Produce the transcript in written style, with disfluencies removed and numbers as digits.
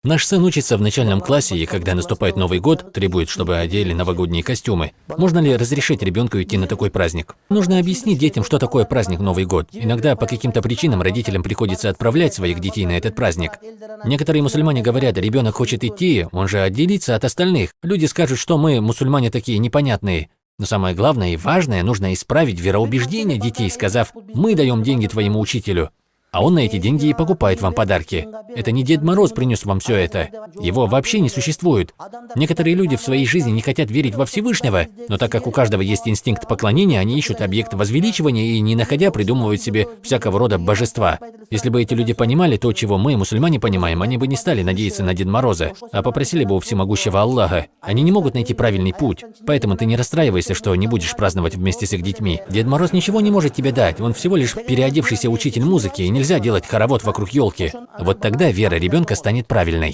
Наш сын учится в начальном классе, и когда наступает Новый год, требует, чтобы одели новогодние костюмы. Можно ли разрешить ребенку идти на такой праздник? Нужно объяснить детям, что такое праздник Новый год. Иногда по каким-то причинам родителям приходится отправлять своих детей на этот праздник. Некоторые мусульмане говорят, ребенок хочет идти, он же отделится от остальных. Люди скажут, что мы, мусульмане, такие непонятные. Но самое главное и важное, нужно исправить вероубеждение детей, сказав: «Мы даем деньги твоему учителю». А он на эти деньги и покупает вам подарки. Это не Дед Мороз принес вам все это. Его вообще не существует. Некоторые люди в своей жизни не хотят верить во Всевышнего, но так как у каждого есть инстинкт поклонения, они ищут объект возвеличивания и, не находя, придумывают себе всякого рода божества. Если бы эти люди понимали то, чего мы, мусульмане, понимаем, они бы не стали надеяться на Деда Мороза, а попросили бы у всемогущего Аллаха. Они не могут найти правильный путь. Поэтому ты не расстраивайся, что не будешь праздновать вместе с их детьми. Дед Мороз ничего не может тебе дать, он всего лишь переодевшийся учитель музыки, и нельзя делать хоровод вокруг елки. Вот тогда вера ребенка станет правильной.